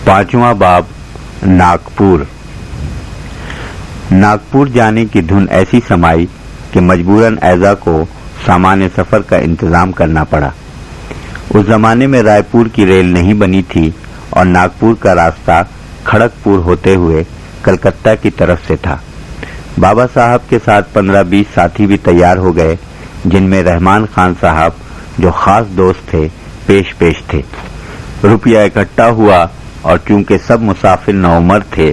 पांचवा बाब नागपुर। नागपुर जाने की धुन ऐसी समाई कि मजबूरन ऐजा को सामान्य सफर का इंतजाम करना पड़ा। उस जमाने में रायपुर की रेल नहीं बनी थी और नागपुर का रास्ता खड़गपुर होते हुए कलकत्ता की तरफ से था। बाबा साहब के साथ 15-20 साथी भी तैयार हो गए, जिनमें रहमान खान साहब जो खास दोस्त थे पेश थे। रुपया इकट्ठा हुआ और चूंकि सब मुसाफिर नौउमर थे,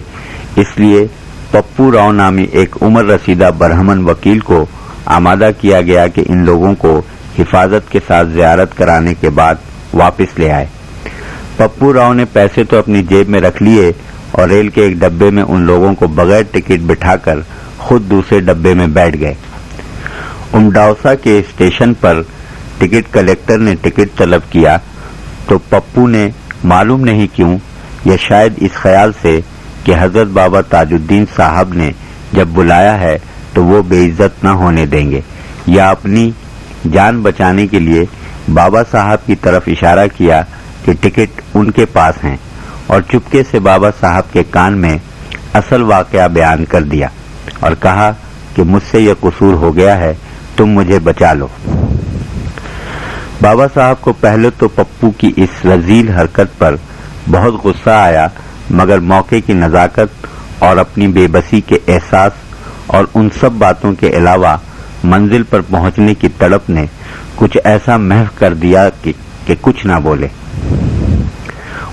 इसलिए पप्पू राव नामी एक उम्र रसीदा बरहमन वकील को आमादा किया गया कि इन लोगों को हिफाजत के साथ जियारत कराने के बाद वापस ले आए। पप्पू राव ने पैसे तो अपनी जेब में रख लिए और रेल के एक डब्बे में उन लोगों को बगैर टिकट बिठाकर खुद दूसरे डब्बे में बैठ गए। उमडावसा के स्टेशन पर टिकट कलेक्टर ने टिकट तलब किया तो पप्पू ने मालूम नहीं क्यों, या शायद इस ख्याल से कि हजरत बाबा ताजुद्दीन साहब ने जब बुलाया है तो वो बेइज्जत न होने देंगे, या अपनी जान बचाने के लिए बाबा साहब की तरफ इशारा किया कि टिकट उनके पास हैं, और चुपके से बाबा साहब के कान में असल वाकया बयान कर दिया और कहा कि मुझसे यह कसूर हो गया है, तुम मुझे बचा लो। बाबा साहब को पहले तो पप्पू की इस रजील हरकत पर बहुत गुस्सा आया, मगर मौके की नजाकत और अपनी बेबसी के एहसास और उन सब बातों के अलावा मंजिल पर पहुंचने की तड़प ने कुछ ऐसा महव कर दिया कि कुछ ना बोले।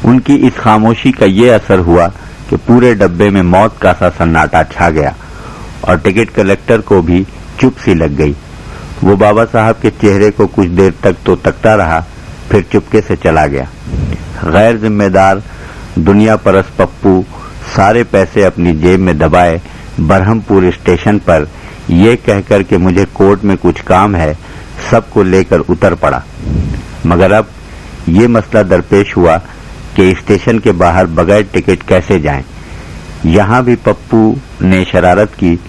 उनकी इस खामोशी का ये असर हुआ कि पूरे डब्बे में मौत का सा सन्नाटा छा गया और टिकट कलेक्टर को भी चुप सी लग गई। वो बाबा साहब के चेहरे को कुछ देर तक तो तकता रहा, फिर चुपके से चला गया। गैर जिम्मेदार दुनिया परस पप्पू सारे पैसे अपनी जेब में दबाए बरहमपुर स्टेशन पर ये कहकर कि मुझे कोर्ट में कुछ काम है, सबको लेकर उतर पड़ा। मगर अब ये मसला दरपेश हुआ कि स्टेशन के बाहर बगैर टिकट कैसे जाएं। यहाँ भी पप्पू ने शरारत की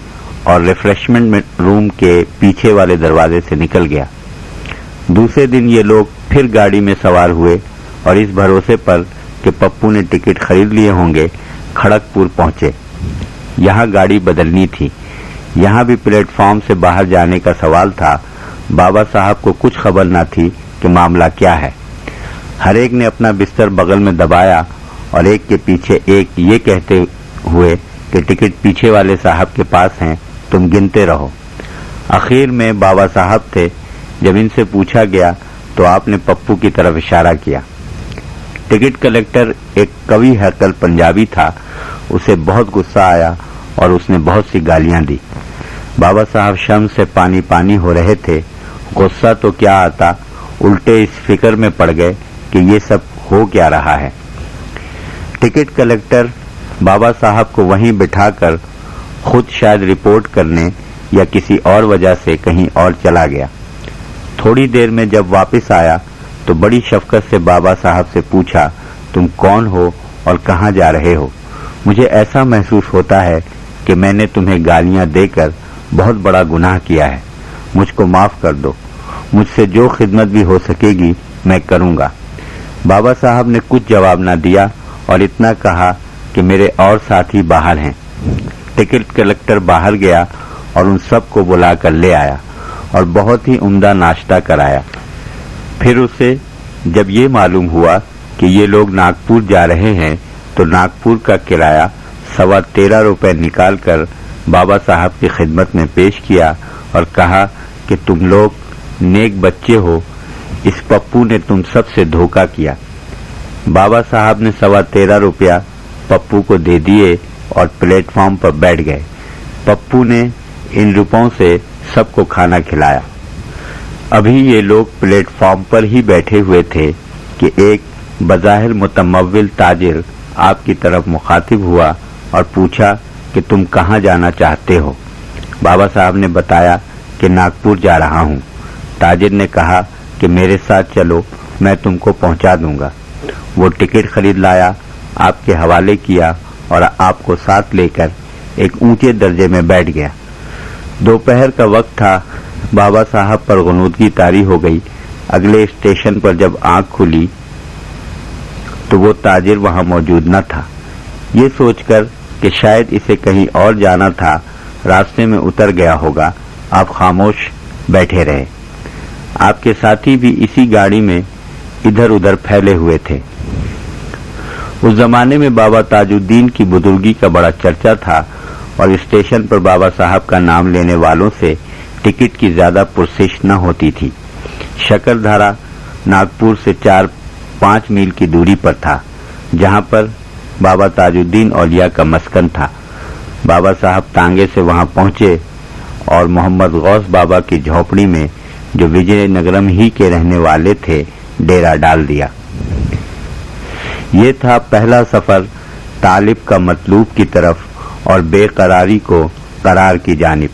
और रिफ्रेशमेंट रूम के पीछे वाले दरवाजे से निकल गया। दूसरे दिन ये लोग फिर गाड़ी में सवार हुए और इस भरोसे पर कि पप्पू ने टिकट खरीद लिए होंगे, खड़गपुर पहुंचे। यहाँ गाड़ी बदलनी थी। यहाँ भी प्लेटफॉर्म से बाहर जाने का सवाल था। बाबा साहब को कुछ खबर न थी कि मामला क्या है। हर एक ने अपना बिस्तर बगल में दबाया और एक के पीछे एक ये कहते हुए कि टिकट पीछे वाले साहब के पास हैं, तुम गिनते रहो। आखिर में बाबा साहब थे। जब इनसे पूछा गया तो आपने पप्पू की तरफ इशारा किया। टिकट कलेक्टर एक कवि हैकल पंजाबी था। उसे बहुत गुस्सा आया और उसने बहुत सी गालियां दी। बाबा साहब शर्म से पानी पानी हो रहे थे। गुस्सा तो क्या आता, उल्टे इस फिक्र में पड़ गए कि ये सब हो क्या रहा है। टिकट कलेक्टर बाबा साहब को वहीं बिठाकर खुद शायद रिपोर्ट करने या किसी और वजह से कहीं और चला गया। थोड़ी देर में जब वापस आया तो बड़ी शफकत से बाबा साहब से पूछा, तुम कौन हो और कहाँ जा रहे हो? मुझे ऐसा महसूस होता है कि मैंने तुम्हें गालियां देकर बहुत बड़ा गुनाह किया है। मुझको माफ कर दो। मुझसे जो खिदमत भी हो सकेगी मैं करूंगा। बाबा साहब ने कुछ जवाब न दिया और इतना कहा कि मेरे और साथी बाहर हैं। टिकट कलेक्टर बाहर गया और उन सब को बुलाकर ले आया और बहुत ही उम्दा नाश्ता कराया। फिर उसे जब ये मालूम हुआ कि ये लोग नागपुर जा रहे हैं तो नागपुर का किराया 13.25 रुपए निकालकर बाबा साहब की खिदमत में पेश किया और कहा कि तुम लोग नेक बच्चे हो, इस पप्पू ने तुम सबसे धोखा किया। बाबा साहब ने 13.25 रुपया पप्पू को दे दिए और प्लेटफॉर्म पर बैठ गए। पप्पू ने इन रुपयों से सबको खाना खिलाया। अभी ये लोग प्लेटफॉर्म पर ही बैठे हुए थे कि एक बज़ाहिर मुतमव्विल ताजिर आपकी तरफ मुखातिब हुआ और पूछा कि तुम कहाँ जाना चाहते हो? बाबा साहब ने बताया कि नागपुर जा रहा हूँ। ताजिर ने कहा कि मेरे साथ चलो, मैं तुमको पहुँचा दूंगा। वो टिकट खरीद लाया, आपके हवाले किया और आपको साथ लेकर एक ऊंचे दर्जे में बैठ गया। दोपहर का वक्त था। बाबा साहब पर गुनूदगी तारी हो गई। अगले स्टेशन पर जब आंख खुली तो वो ताजिर वहां मौजूद न था। ये सोचकर कि शायद इसे कहीं और जाना था, रास्ते में उतर गया होगा, आप खामोश बैठे रहे। आपके साथी भी इसी गाड़ी में इधर उधर फैले हुए थे। उस जमाने में बाबा ताजुद्दीन की बुजुर्गी का बड़ा चर्चा था और स्टेशन पर बाबा साहब का नाम लेने वालों से टिकट की ज्यादा पुरसिश न होती थी। शकरधारा नागपुर से 4-5 मील की दूरी पर था, जहां पर बाबा ताजुद्दीन औलिया का मस्कन था। बाबा साहब तांगे से वहां पहुंचे और मोहम्मद गौस बाबा की झोपड़ी में, जो विजयनगरम ही के रहने वाले थे, डेरा डाल दिया। ये था पहला सफर तालिब का मतलूब की तरफ और बेकरारी को करार की जानिब।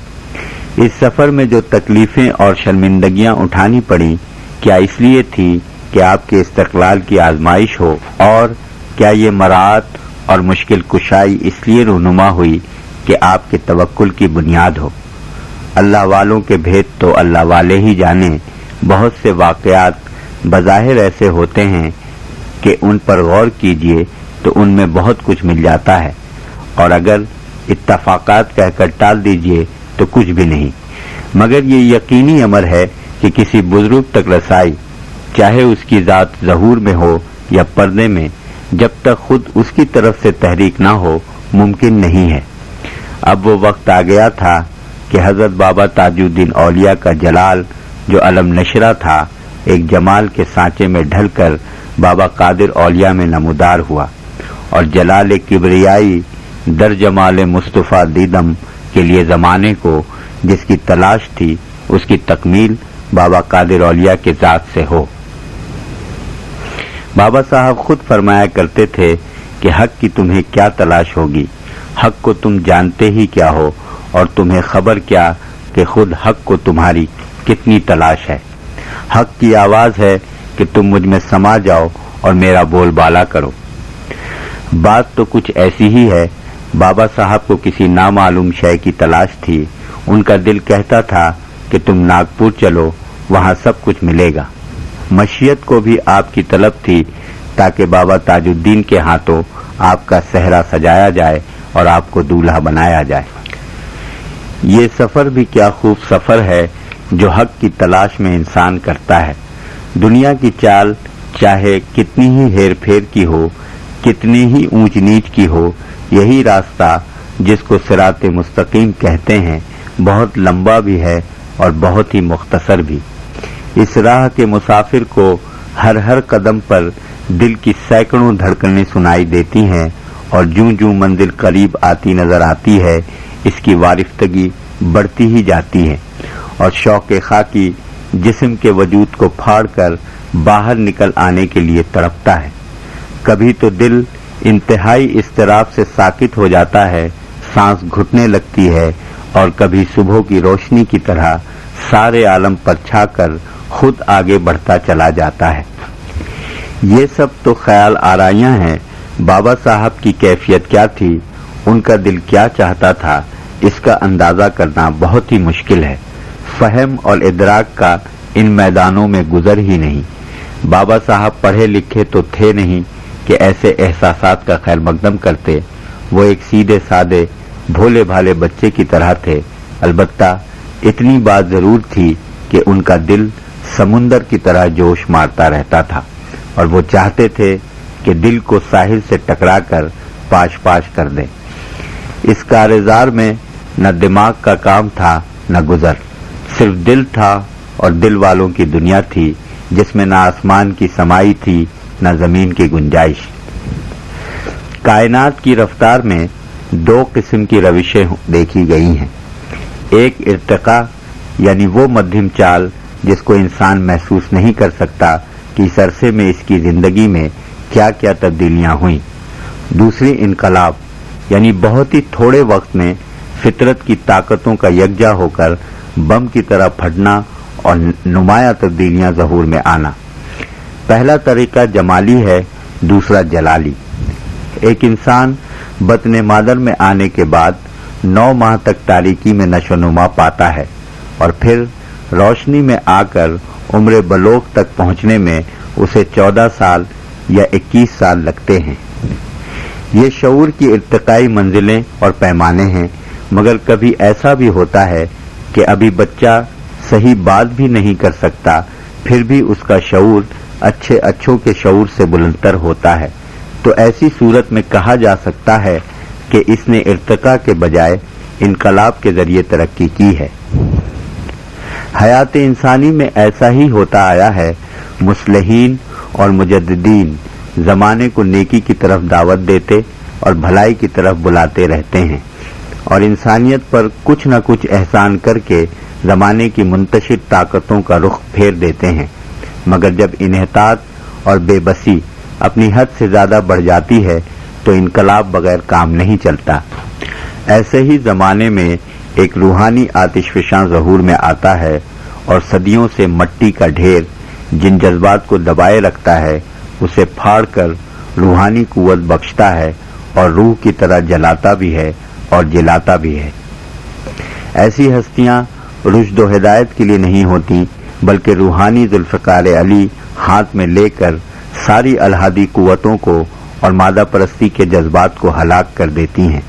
इस सफर में जो तकलीफें और शर्मिंदगियां उठानी पड़ी, क्या इसलिए थी कि आपके इस्तक़लाल की आजमाइश हो, और क्या ये मरात और मुश्किल कुशाई इसलिए रूनुमा हुई कि आपके तवक्कुल की बुनियाद हो। अल्लाह वालों के भेद तो अल्लाह वाले ही जाने। बहुत से वाक़यात बज़ाहिर ऐसे होते हैं कि उन पर गौर कीजिए तो उनमें बहुत कुछ मिल जाता है, और अगर इत्तफ़ाक़ात कहकर टाल दीजिए तो कुछ भी नहीं। मगर ये यकीनी अमर है कि किसी बुजुर्ग तक रसाई, चाहे उसकी ज़ात ज़हूर में हो या पर्दे में, जब तक खुद उसकी तरफ से तहरीक ना हो, मुमकिन नहीं है। अब वो वक्त आ गया था कि हजरत बाबा ताजुद्दीन औलिया का जलाल, जो अलम नशरा था, एक जमाल के सांचे में ढलकर बाबा कादिर औलिया में नमूदार हुआ, और जलाल किबरियाई दर जमाल मुस्तफ़ा दीदम के लिए ज़माने को जिसकी तलाश थी, उसकी तकमील बाबा कादिर औलिया के ज़ात से हो। बाबा साहब खुद फरमाया करते थे कि हक की तुम्हें क्या तलाश होगी, हक को तुम जानते ही क्या हो, और तुम्हें खबर क्या कि खुद हक को तुम्हारी कितनी तलाश है। हक की आवाज है कि तुम मुझ में समा जाओ और मेरा बोलबाला करो। बात तो कुछ ऐसी ही है। बाबा साहब को किसी नामालूम शय की तलाश थी। उनका दिल कहता था कि तुम नागपुर चलो, वहां सब कुछ मिलेगा। मशीयत को भी आपकी तलब थी ताकि बाबा ताजुद्दीन के हाथों आपका सहरा सजाया जाए और आपको दूल्हा बनाया जाए। ये सफर भी क्या खूब सफर है जो हक की तलाश में इंसान करता है। दुनिया की चाल चाहे कितनी ही हेर फेर की हो, कितनी ही ऊंच नीच की हो, यही रास्ता जिसको सिराते मुस्तकीम कहते हैं, बहुत लंबा भी है और बहुत ही मुख्तसर भी। इस राह के मुसाफिर को हर हर कदम पर दिल की सैकड़ों धड़कनें सुनाई देती हैं, और जूं जूं मंजिल करीब आती नजर आती है, इसकी वारिफ्तगी बढ़ती ही जाती है, और शौक़ खाकी जिस्म के वजूद को फाड़कर बाहर निकल आने के लिए तड़पता है। कभी तो दिल इंतहाई इस्तराब से साकित हो जाता है, सांस घुटने लगती है, और कभी सुबह की रोशनी की तरह सारे आलम पर छाकर खुद आगे बढ़ता चला जाता है। ये सब तो ख्याल आराइयां हैं। बाबा साहब की कैफियत क्या थी, उनका दिल क्या चाहता था, इसका अंदाजा करना बहुत ही मुश्किल है। फहम और इदराक का इन मैदानों में गुजर ही नहीं। बाबा साहब पढ़े लिखे तो थे नहीं कि ऐसे एहसासात का खैर मकदम करते। वो एक सीधे सादे भोले भाले बच्चे की तरह थे। अलबत्ता इतनी बात जरूर थी कि उनका दिल समुंदर की तरह जोश मारता रहता था, और वो चाहते थे कि दिल को साहिल से टकराकर पाश पाश कर दे। इस कारेजार में न दिमाग का काम था न गुजर, सिर्फ दिल था, और दिल वालों की दुनिया थी जिसमें न आसमान की समाई थी न जमीन की गुंजाइश। कायनात की रफ्तार में दो किस्म की रविशें देखी गई हैं। एक इर्तिका यानी वो मध्यम चाल जिसको इंसान महसूस नहीं कर सकता कि इस अरसे में इसकी जिंदगी में क्या क्या तब्दीलियां हुई। दूसरी इनकलाब यानी बहुत ही थोड़े वक्त में फितरत की ताकतों का यकजा होकर बम की तरह फटना और नुमाया तब्दीलियां ज़हूर में आना। पहला तरीका जमाली है, दूसरा जलाली। एक इंसान बतने मादर में आने के बाद 9 माह तक तारीकी में नशोनुमा पाता है, और फिर रोशनी में आकर उम्र बलोग तक पहुंचने में उसे 14 साल یا 21 سال लगते हैं। ये शऊर की इर्तिकाई मंजिलें और पैमाने हैं, मगर कभी ऐसा भी होता है कि अभी बच्चा सही बात भी नहीं कर सकता, फिर भी उसका शऊर अच्छों के शऊर से बुलंदतर होता है। तो ऐसी सूरत में कहा जा सकता है कि इसने इर्तिका के बजाय इनकलाब के जरिए तरक्की की है। हयात इंसानी में ऐसा ही होता आया है। मुस्लिहीन और मुजद्दिदीन ज़माने को नेकी की तरफ दावत देते और भलाई की तरफ बुलाते रहते हैं और इंसानियत पर कुछ न कुछ एहसान करके ज़माने की मुंतशिर ताकतों का रुख फेर देते हैं, मगर जब इन्हतात और बेबसी अपनी हद से ज़्यादा बढ़ जाती है तो इनकलाब बगैर काम नहीं चलता। ऐसे ही ज़माने में एक रूहानी आतिशफशां ज़हूर में आता है और सदियों से मट्टी का ढेर जिन जज्बात को दबाए रखता है उसे फाड़ कर रूहानी कुव्वत बख्शता है और रूह की तरह जलाता भी है और जलाता भी है। ऐसी हस्तियां रुश्द व हिदायत के लिए नहीं होती, बल्कि रूहानी जुल्फ़िकार अली हाथ में लेकर सारी अलहादी कुव्वतों को और मादा परस्ती के जज्बात को हलाक कर देती हैं।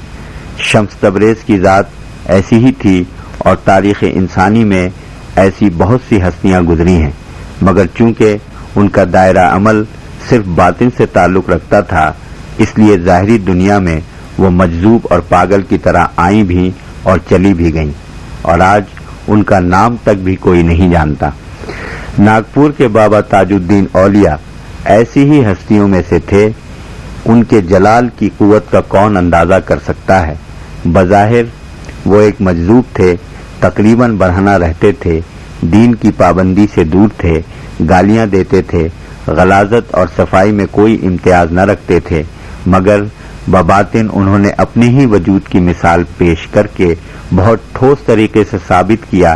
शम्स तबरेज़ की ज़ात ऐसी ही थी और तारीख़ इंसानी में ऐसी बहुत सी हस्तियां गुजरी हैं, मगर चूंकि उनका दायरा अमल सिर्फ बातिन से ताल्लुक़ रखता था, इसलिए ज़ाहिरी दुनिया में वो मजजूब और पागल की तरह आई भी और चली भी गईं और आज उनका नाम तक भी कोई नहीं जानता। नागपुर के बाबा ताजुद्दीन औलिया ऐसी ही हस्तियों में से थे। उनके जलाल की कुव्वत का कौन अंदाज़ा कर सकता है। बज़ाहिर वो एक मजजूब थे, तकरीबन बरहना रहते थे, दीन की पाबंदी से दूर थे, गालियां देते थे, गलाजत और सफाई में कोई इम्तियाज न रखते थे, मगर बबातिन उन्होंने अपने ही वजूद की मिसाल पेश करके बहुत ठोस तरीके से साबित किया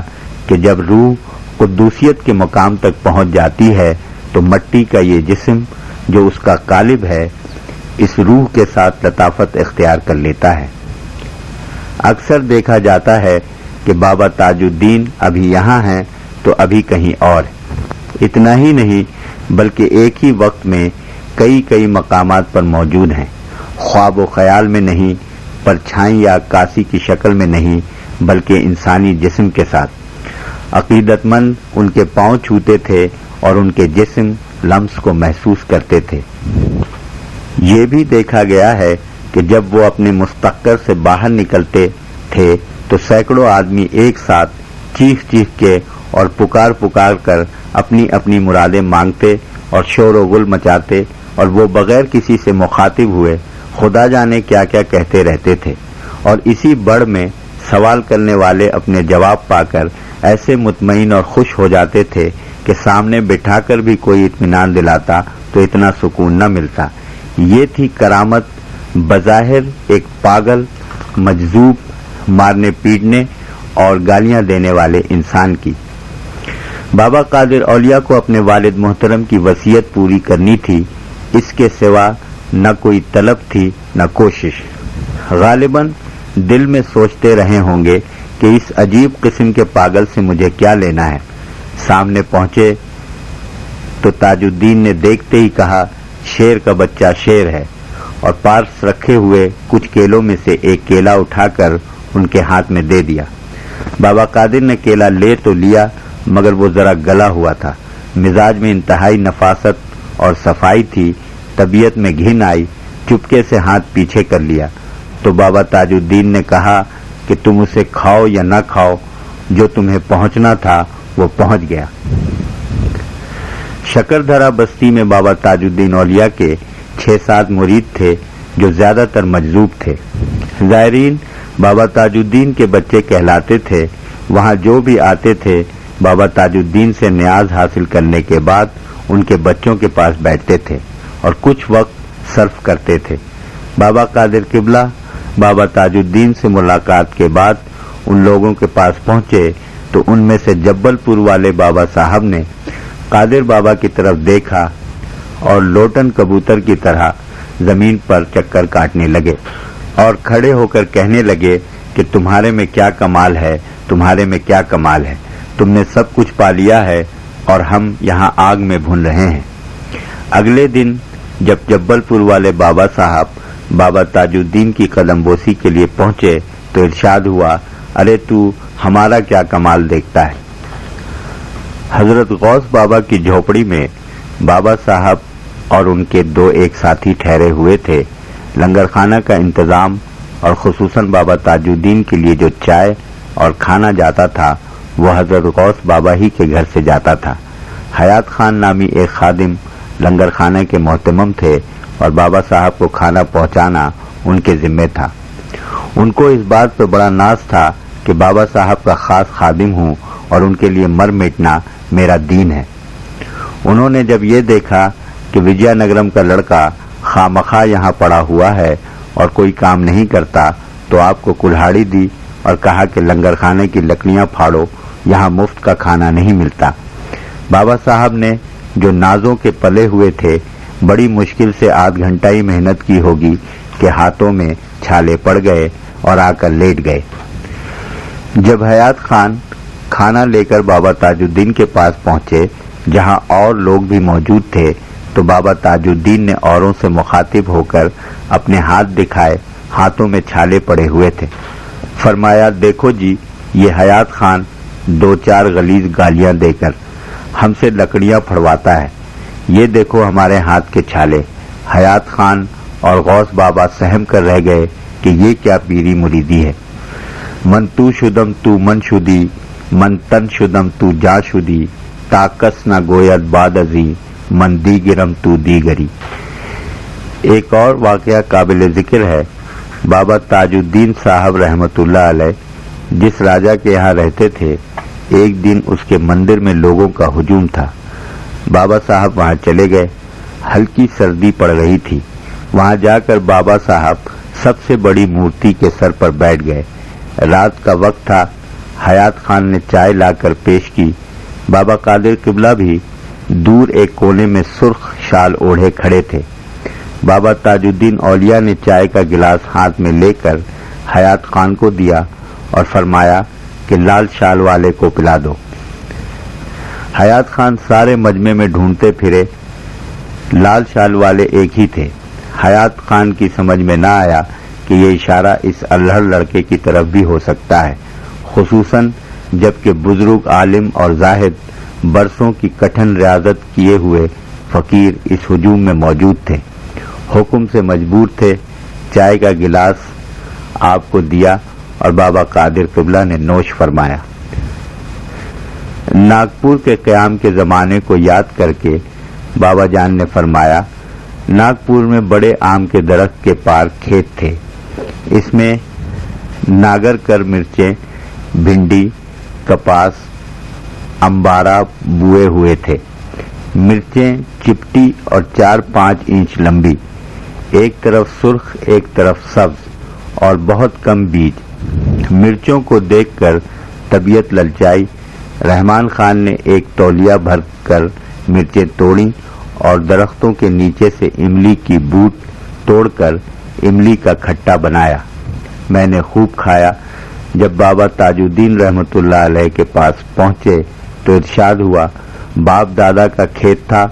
कि जब रूह कुद्दूसियत के मकाम तक पहुंच जाती है तो मट्टी का ये जिस्म जो उसका कालिब है इस रूह के साथ लताफत इख्तियार कर लेता है। अक्सर देखा जाता है कि बाबा ताजुद्दीन अभी यहाँ हैं तो अभी कहीं और। इतना ही नहीं बल्कि एक ही वक्त में कई मकामात पर मौजूद हैं। ख्वाब व ख्याल में नहीं, परछाई या अक्कासी की शक्ल में नहीं, बल्कि इंसानी जिस्म के साथ। अकीदतमंद उनके पांव छूते थे और उनके जिस्म लम्स को महसूस करते थे। ये भी देखा गया है कि जब वो अपने मुस्तक्कर से बाहर निकलते थे तो सैकड़ों आदमी एक साथ चीख के और पुकार कर अपनी अपनी मुरादें मांगते और शोर व गुल मचाते और वो बगैर किसी से मुखातिब हुए खुदा जाने क्या क्या कहते रहते थे और इसी बड़ में सवाल करने वाले अपने जवाब पाकर ऐसे मुतमईन और खुश हो जाते थे कि सामने बिठाकर भी कोई इत्मीनान दिलाता तो इतना सुकून न मिलता। ये थी करामत बज़ाहिर एक पागल, मजजूब, मारने पीटने और गालियां देने वाले इंसान की। बाबा कादिर औलिया को अपने वालिद मोहतरम की वसीयत पूरी करनी थी, इसके सिवा न कोई तलब थी न कोशिश। गालिबन दिल में सोचते रहे होंगे कि इस अजीब किस्म के पागल से मुझे क्या लेना है। सामने पहुंचे तो ताजुद्दीन ने देखते ही कहा, शेर का बच्चा शेर है, और पास रखे हुए कुछ केलों में से एक केला उठाकर उनके हाथ में दे दिया। बाबा कादिर ने केला ले तो लिया, मगर वो जरा गला हुआ था। मिजाज में इंतहाई नफासत और सफाई थी। तबीयत में घिन आई, चुपके से हाथ पीछे कर लिया तो बाबा ताजुद्दीन ने कहा कि तुम उसे खाओ या न खाओ, जो तुम्हें पहुंचना था वो पहुंच गया। शकरधरा बस्ती में बाबा ताजुद्दीन औलिया के 6-7 मुरीद थे जो ज्यादातर मजजूब थे। ज़ायरीन बाबा ताजुद्दीन के बच्चे कहलाते थे। वहां जो भी आते थे बाबा ताजुद्दीन से न्याज हासिल करने के बाद उनके बच्चों के पास बैठते थे और कुछ वक्त सर्फ करते थे। बाबा कादिर किबला बाबा ताजुद्दीन से मुलाकात के बाद उन लोगों के पास पहुंचे तो उनमें से जब्बलपुर वाले बाबा साहब ने कादिर बाबा की तरफ देखा और लोटन कबूतर की तरह जमीन पर चक्कर काटने लगे और खड़े होकर कहने लगे कि तुम्हारे में क्या कमाल है, तुम्हारे में क्या कमाल है, तुमने सब कुछ पा लिया है और हम यहाँ आग में भून रहे हैं। अगले दिन جب جبلپور والے بابا صاحب بابا تاجالدین کی قدم بوسی کے لیے پہنچے تو ارشاد ہوا، ارے تو ہمارا کیا کمال دیکھتا ہے۔ حضرت غوث بابا کی جھوپڑی میں بابا صاحب اور ان کے 2 ایک ساتھی ٹھہرے ہوئے تھے۔ لنگر خانہ کا انتظام اور خصوصاً بابا تاجالدین کے لیے جو چائے اور کھانا جاتا تھا وہ حضرت غوث بابا ہی کے گھر سے جاتا تھا۔ حیات خان نامی ایک خادم لنگر خانہ کے محتمم تھے اور بابا صاحب کو کھانا پہنچانا ان کے ذمے تھا۔ ان کو اس بات پر بڑا ناز تھا کہ بابا صاحب کا خاص خادم ہوں اور ان کے لیے مر مٹنا میرا دین ہے۔ انہوں نے جب یہ دیکھا کہ وجیا نگرم کا لڑکا خامخواہ یہاں پڑا ہوا ہے اور کوئی کام نہیں کرتا تو آپ کو کلہاڑی دی اور کہا کہ لنگر خانے کی لکڑیاں پھاڑو، یہاں مفت کا کھانا نہیں ملتا۔ بابا صاحب نے جو نازوں کے پلے ہوئے تھے بڑی مشکل سے آدھ گھنٹہ ہی محنت کی ہوگی کہ ہاتھوں میں چھالے پڑ گئے اور آ کر لیٹ گئے۔ جب حیات خان کھانا لے کر بابا تاجالدین کے پاس پہنچے جہاں اور لوگ بھی موجود تھے تو بابا تاجالدین نے اوروں سے مخاطب ہو کر اپنے ہاتھ دکھائے، ہاتھوں میں چھالے پڑے ہوئے تھے۔ فرمایا، دیکھو جی، یہ حیات خان 2-4 غلیظ گالیاں دے کر ہم سے لکڑیاں پھڑواتا ہے، یہ دیکھو ہمارے ہاتھ کے چھالے۔ حیات خان اور غوث بابا سہم کر رہ گئے کہ یہ کیا پیری مریدی ہے۔ من تو شدم تو من شدی، من تن شدم تو جا شدی، تاکس نہ گوید باد ازی، من دی گرم تو دیگری۔ ایک اور واقعہ قابل ذکر ہے۔ بابا تاجالدین صاحب رحمت اللہ علیہ جس راجا کے یہاں رہتے تھے، ایک دن اس کے مندر میں لوگوں کا ہجوم تھا۔ بابا صاحب وہاں چلے گئے۔ ہلکی سردی پڑ رہی تھی۔ وہاں جا کر بابا صاحب سب سے بڑی مورتی کے سر پر بیٹھ گئے۔ رات کا وقت تھا۔ حیات خان نے چائے لا کر پیش کی۔ بابا قادر قبلہ بھی دور ایک کونے میں سرخ شال اوڑھے کھڑے تھے۔ بابا تاجالدین اولیاء نے چائے کا گلاس ہاتھ میں لے کر حیات خان کو دیا اور فرمایا کہ لال شال والے کو پلا دو۔ حیات خان سارے مجمع میں ڈھونڈتے پھرے، لال شال والے ایک ہی تھے۔ حیات خان کی سمجھ میں نہ آیا کہ یہ اشارہ اس الہڑ لڑکے کی طرف بھی ہو سکتا ہے، خصوصاً جبکہ بزرگ عالم اور زاہد برسوں کی کٹھن ریاضت کیے ہوئے فقیر اس ہجوم میں موجود تھے۔ حکم سے مجبور تھے۔ چائے کا گلاس آپ کو دیا اور بابا قادر قبلہ نے نوش فرمایا۔ ناگپور کے قیام کے زمانے کو یاد کر کے بابا جان نے فرمایا، ناگپور میں بڑے آم کے درخت کے پار کھیت تھے۔ اس میں ناگر کر مرچیں، بھنڈی، کپاس، امبارہ بوئے ہوئے تھے۔ مرچیں چپٹی اور 4-5 انچ لمبی، ایک طرف سرخ ایک طرف سبز اور بہت کم بیج۔ مرچوں کو دیکھ کر طبیعت للچائی۔ رحمان خان نے ایک تولیہ بھر کر مرچیں توڑیں اور درختوں کے نیچے سے املی کی بوٹ توڑ کر املی کا کھٹا بنایا۔ میں نے خوب کھایا۔ جب بابا تاجالدین رحمت اللہ علیہ کے پاس پہنچے تو ارشاد ہوا، باپ دادا کا کھیت تھا،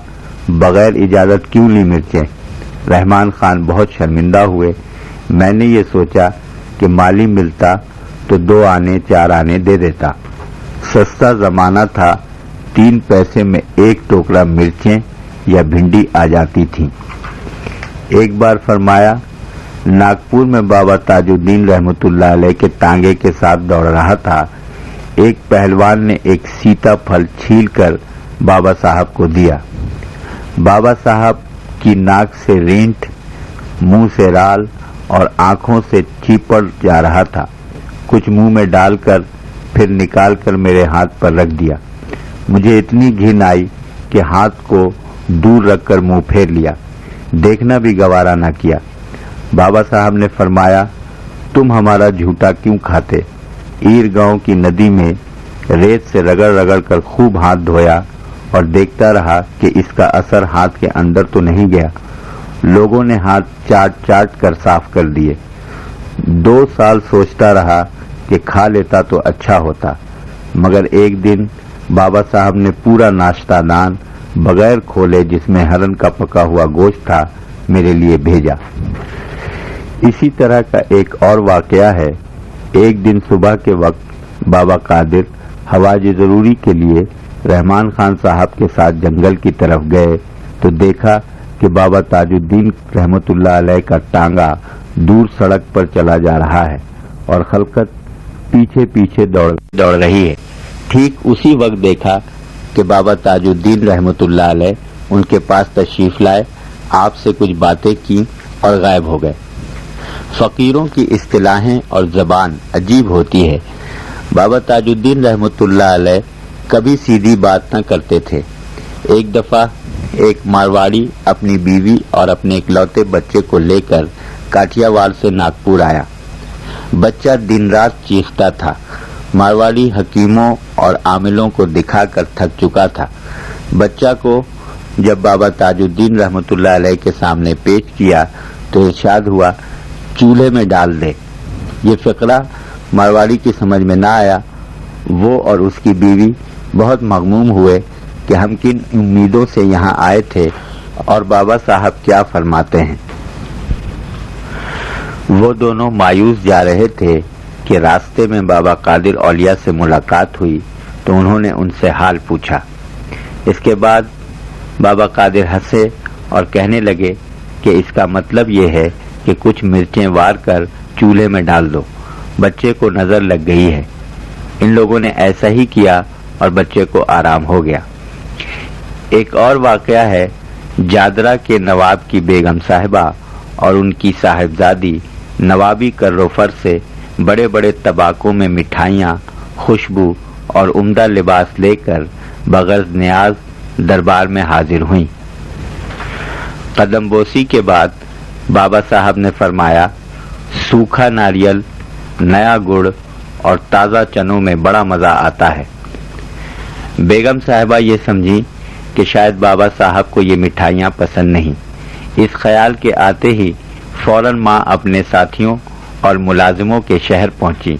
بغیر اجازت کیوں لی مرچیں؟ رحمان خان بہت شرمندہ ہوئے۔ میں نے یہ سوچا کہ مالی ملتا تو 2 آنے 4 آنے دے دیتا۔ سستا زمانہ تھا، 3 پیسے میں 1 ٹوکرا مرچیں یا بھنڈی آ جاتی تھی۔ ایک بار فرمایا، ناگپور میں بابا تاجالدین رحمت اللہ علیہ کے تانگے کے ساتھ دوڑ رہا تھا۔ ایک پہلوان نے ایک سیتا پھل چھیل کر بابا صاحب کو دیا۔ بابا صاحب کی ناک سے رینٹ، منہ سے رال اور آنکھوں سے چیپڑ جا رہا تھا۔ کچھ منہ میں ڈال کر پھر نکال کر میرے ہاتھ پر رکھ دیا۔ مجھے اتنی گھن آئی کہ ہاتھ کو دور رکھ کر منہ پھیر لیا، دیکھنا بھی گوارا نہ کیا۔ بابا صاحب نے فرمایا، تم ہمارا جھوٹا کیوں کھاتے؟ ایر گاؤں کی ندی میں ریت سے رگڑ رگڑ کر خوب ہاتھ دھویا اور دیکھتا رہا کہ اس کا اثر ہاتھ کے اندر تو نہیں گیا۔ لوگوں نے ہاتھ چاٹ چاٹ کر صاف کر دیے۔ 2 سال سوچتا رہا کہ کھا لیتا تو اچھا ہوتا، مگر ایک دن بابا صاحب نے پورا ناشتہ دان बगैर खोले जिसमें हरन का पका हुआ गोश्त था मेरे लिए भेजा। इसी तरह का एक और वाकया है। एक दिन सुबह के वक्त बाबा कादिर हवाज ज़रूरी के लिए रहमान खान साहब के साथ जंगल की तरफ गए तो देखा कि बाबा ताजुद्दीन रहमतुल्लाह अलैह का टांगा दूर सड़क पर चला जा रहा है और खलकत पीछे पीछे दौड़ रही है। ठीक उसी वक्त देखा कि बाबा ताजुद्दीन रहमतुल्लाह अलैह उनके पास तशरीफ लाए, आपसे कुछ बातें की और गायब हो गए। फकीरों की इस्तिलाहें और ज़बान अजीब होती है। बाबा ताजुद्दीन रहमतुल्लाह अलैह कभी सीधी बात न करते थे। एक दफ़ा एक मारवाड़ी अपनी बीवी और अपने इकलौते बच्चे को लेकर काठियावाड़ से नागपुर आया। बच्चा दिन रात चीखता था। मारवाड़ी हकीमों और आमिलों को दिखाकर थक चुका था। बच्चा को जब बाबा ताजुद्दीन रहमतुल्लाह अलैह के सामने पेश किया तो इरशाद हुआ, चूल्हे में डाल दे। ये फ़िक्रा मारवाड़ी की समझ में ना आया। वो और उसकी बीवी बहुत मगमूम हुए कि हम किन उम्मीदों से यहाँ आए थे और बाबा साहब क्या फरमाते हैं। वो दोनों मायूस जा रहे थे कि रास्ते में बाबा कादिर औलिया से मुलाकात हुई तो उन्होंने उनसे हाल पूछा। इसके बाद बाबा कादिर हंसे और कहने लगे कि इसका मतलब ये है कि कुछ मिर्चें वार कर चूल्हे में डाल दो, बच्चे को नज़र लग गई है। इन लोगों ने ऐसा ही किया और बच्चे को आराम हो गया। एक और वाकया है। जादरा के नवाब की बेगम साहिबा और उनकी साहिबजादी नवाबी कर्रोफर से बड़े बड़े तबाकों में मिठाइयाँ, खुशबू और उम्दा लिबास लेकर बगैर न्याज दरबार में हाजिर हुईं। कदमबोसी के बाद बाबा साहब ने फरमाया, सूखा नारियल, नया गुड़ और ताज़ा चनों में बड़ा मज़ा आता है। बेगम साहिबा ये समझी कि शायद बाबा साहब को ये मिठाइयाँ पसंद नहीं। इस ख्याल के आते ही फौरन माँ अपने साथियों और मुलाजिमों के शहर पहुंची।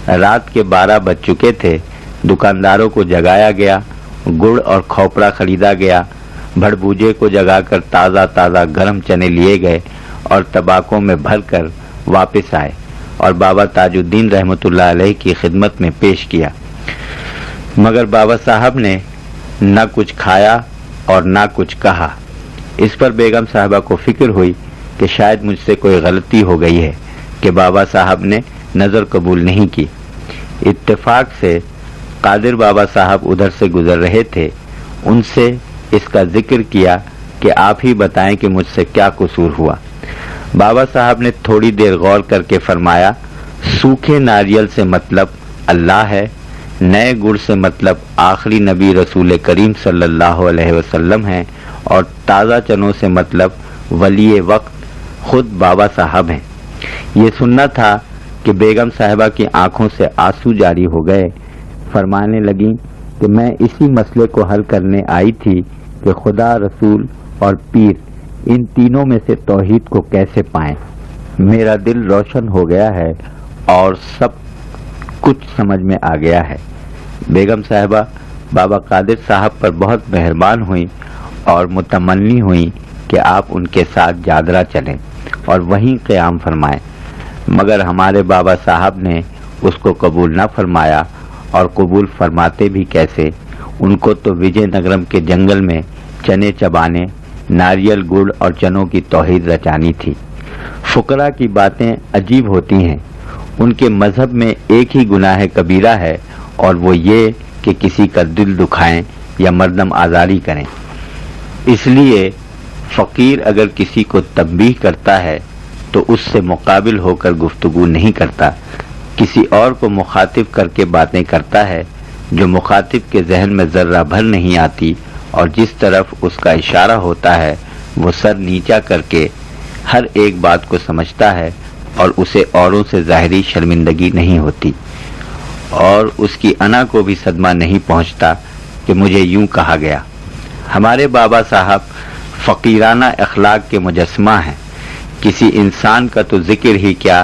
रात के 12 बज चुके थे। दुकानदारों को जगाया गया, गुड़ और खोपरा खरीदा गया, भड़बूजे को जगाकर ताज़ा ताज़ा गर्म चने लिए गए और तबाकों में भरकर वापस आए और बाबा ताजुद्दीन रहमतुल्लाह अलैह की खिदमत में पेश किया। मगर बाबा साहब ने न कुछ खाया और न कुछ कहा। इस पर बेगम साहिबा को फिक्र हुई कि शायद मुझसे कोई गलती हो गई है कि बाबा साहब ने नज़र कबूल नहीं की। इत्तेफाक से कादिर बाबा साहब उधर से गुजर रहे थे। उनसे इसका जिक्र किया कि आप ही बताएं कि मुझसे क्या कसूर हुआ। बाबा साहब ने थोड़ी देर गौर करके फरमाया, सूखे नारियल से मतलब अल्लाह है, नए गुड़ से मतलब आखिरी नबी रसूल करीम सल्लल्लाहु अलैहि वसल्लम हैं और ताज़ा चनों से मतलब वली वक्त खुद बाबा साहब हैं। ये सुनना था कि बेगम साहिबा की आंखों से आंसू जारी हो गए। फरमाने लगी कि मैं इसी मसले को हल करने आई थी कि खुदा, रसूल और पीर इन तीनों में से तौहीद को कैसे पाएं। मेरा दिल रोशन हो गया है और सब कुछ समझ में आ गया है। बेगम साहिबा बाबा कादिर साहब पर बहुत मेहरबान हुई और मुतमन्नी हुई कि आप उनके साथ जादरा चलें और वहीं क़याम फरमाएं। मगर हमारे बाबा साहब ने उसको कबूल न फरमाया और कबूल फरमाते भी कैसे। उनको तो विजयनगरम के जंगल में चने चबाने, नारियल, गुड़ और चनों की तौहीद रचानी थी। फुकरा की बातें अजीब होती हैं। उनके मजहब में एक ही गुनाह कबीरा है और वो ये कि किसी का दिल दुखाएं या मर्दम आज़ारी करें। इसलिए फ़कीर अगर किसी को तंबीह करता है तो उससे मुकाबिल होकर गुफ्तगू नहीं करता, किसी और को मुखातिब करके बातें करता है जो मुखातिब के जहन में ज़र्रा भर नहीं आती और जिस तरफ उसका इशारा होता है वो सर नीचा करके हर एक बात को समझता है और उसे औरों से ज़ाहिरी शर्मिंदगी नहीं होती और उसकी अना को भी सदमा नहीं पहुंचता कि मुझे यूं कहा गया। हमारे बाबा साहब फ़कीराना अखलाक के मुजस्मा हैं। किसी इंसान का तो जिक्र ही क्या,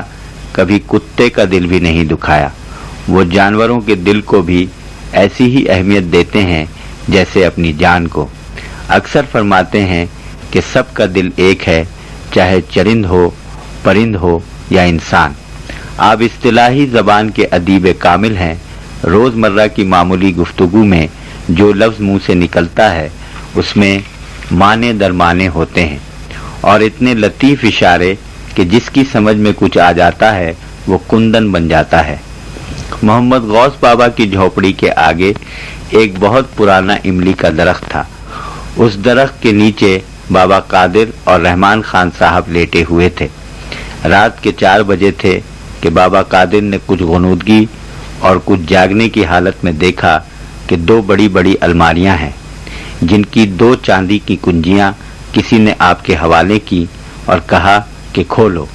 कभी कुत्ते का दिल भी नहीं दुखाया। वो जानवरों के दिल को भी ऐसी ही अहमियत देते हैं जैसे अपनी जान को। اکثر فرماتے ہیں کہ سب کا دل ایک ہے، چاہے چرند ہو، پرند ہو یا انسان۔ آپ اصطلاحی زبان کے ادیب کامل ہیں۔ روزمرہ کی معمولی گفتگو میں جو لفظ منہ سے نکلتا ہے اس میں معنی در معنی ہوتے ہیں اور اتنے لطیف اشارے کہ جس کی سمجھ میں کچھ آ جاتا ہے وہ کندن بن جاتا ہے۔ محمد غوث بابا کی جھوپڑی کے آگے ایک بہت پرانا املی کا درخت تھا۔ اس درخت کے نیچے بابا قادر اور رحمان خان صاحب لیٹے ہوئے تھے۔ رات کے 4 بجے تھے کہ بابا قادر نے کچھ غنودگی اور کچھ جاگنے کی حالت میں دیکھا کہ 2 بڑی بڑی الماریاں ہیں جن کی 2 چاندی کی کنجیاں کسی نے آپ کے حوالے کی اور کہا کہ کھولو۔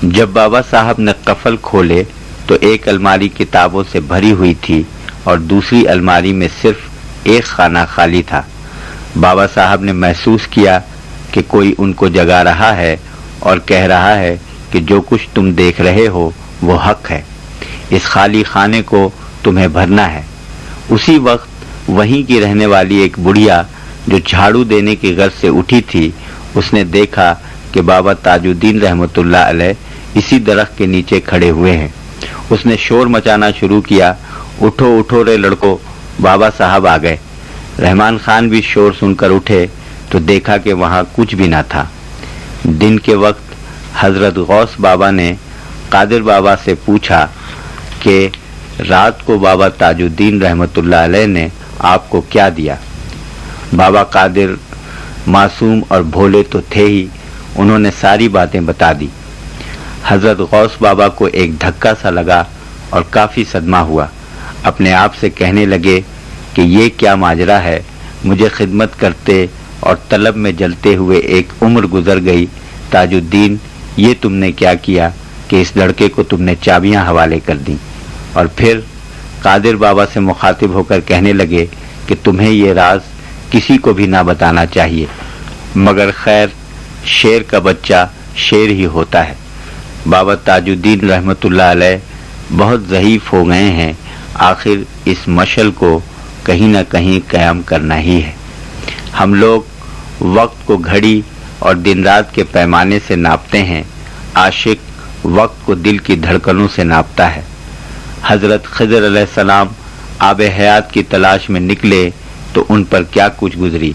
جب بابا صاحب نے قفل کھولے تو ایک الماری کتابوں سے بھری ہوئی تھی اور دوسری الماری میں صرف ایک خانہ خالی تھا۔ بابا صاحب نے محسوس کیا کہ کوئی ان کو جگا رہا ہے اور کہہ رہا ہے کہ جو کچھ تم دیکھ رہے ہو وہ حق ہے، اس خالی خانے کو تمہیں بھرنا ہے۔ اسی وقت وہیں کی رہنے والی ایک بڑھیا جو جھاڑو دینے کی غرض سے اٹھی تھی، اس نے دیکھا کہ بابا تاج الدین رحمۃ اللہ علیہ اسی درخت کے نیچے کھڑے ہوئے ہیں۔ اس نے شور مچانا شروع کیا، اٹھو اٹھو رے لڑکو، بابا صاحب آ گئے۔ رحمان خان بھی شور سن کر اٹھے تو دیکھا کہ وہاں کچھ بھی نہ تھا۔ دن کے وقت حضرت غوث بابا نے قادر بابا سے پوچھا کہ رات کو بابا تاج الدین رحمۃ اللہ علیہ نے آپ کو کیا دیا؟ بابا قادر معصوم اور بھولے تو تھے ہی، انہوں نے ساری باتیں بتا دی۔ حضرت غوث بابا کو ایک دھکا سا لگا اور کافی صدمہ ہوا۔ اپنے آپ سے کہنے لگے کہ یہ کیا ماجرا ہے، مجھے خدمت کرتے اور طلب میں جلتے ہوئے ایک عمر گزر گئی۔ تاج الدین، یہ تم نے کیا کیا کہ اس لڑکے کو تم نے چابیاں حوالے کر دیں؟ اور پھر قادر بابا سے مخاطب ہو کر کہنے لگے کہ تمہیں یہ راز کسی کو بھی نہ بتانا چاہیے، مگر خیر شیر کا بچہ شیر ہی ہوتا ہے۔ بابا تاج الدین رحمۃ اللہ علیہ بہت ضعیف ہو گئے ہیں، آخر اس مشعل کو کہیں نہ کہیں قیام کرنا ہی ہے۔ ہم لوگ وقت کو گھڑی اور دن رات کے پیمانے سے ناپتے ہیں، عاشق وقت کو دل کی دھڑکنوں سے ناپتا ہے۔ حضرت خضر علیہ السلام آب حیات کی تلاش میں نکلے تو ان پر کیا کچھ گزری،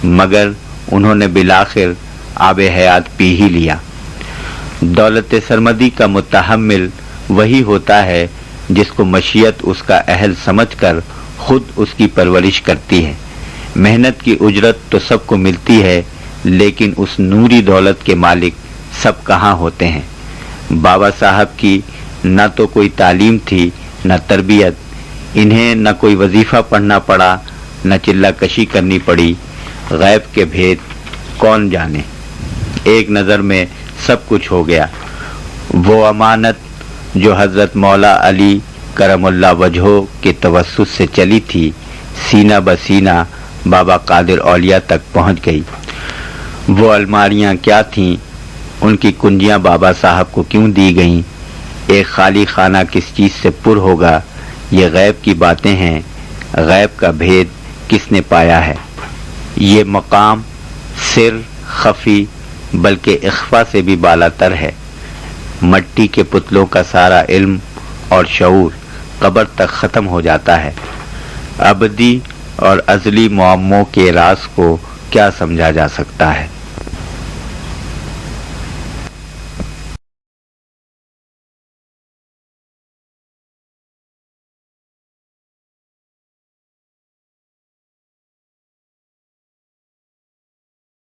مگر انہوں نے بالآخر آب حیات پی ہی لیا۔ دولت سرمدی کا متحمل وہی ہوتا ہے جس کو مشیت اس کا اہل سمجھ کر خود اس کی پرورش کرتی ہے۔ محنت کی اجرت تو سب کو ملتی ہے، لیکن اس نوری دولت کے مالک سب کہاں ہوتے ہیں؟ بابا صاحب کی نہ تو کوئی تعلیم تھی نہ تربیت، انہیں نہ کوئی وظیفہ پڑھنا پڑا نہ چلہ کشی کرنی پڑی۔ غیب کے بھید کون جانے، ایک نظر میں سب کچھ ہو گیا۔ وہ امانت جو حضرت مولا علی کرم اللہ وجہہ کے توسط سے چلی تھی، سینہ بسینہ بابا قادر اولیاء تک پہنچ گئی۔ وہ الماریاں کیا تھیں، ان کی کنجیاں بابا صاحب کو کیوں دی گئیں، ایک خالی خانہ کس چیز سے پر ہوگا، یہ غیب کی باتیں ہیں۔ غیب کا بھید کس نے پایا ہے؟ یہ مقام سر خفی بلکہ اخفا سے بھی بالا تر ہے۔ مٹی کے پتلوں کا سارا علم اور شعور قبر تک ختم ہو جاتا ہے۔ ابدی اور ازلی معموں کے راز کو کیا سمجھا جا سکتا ہے؟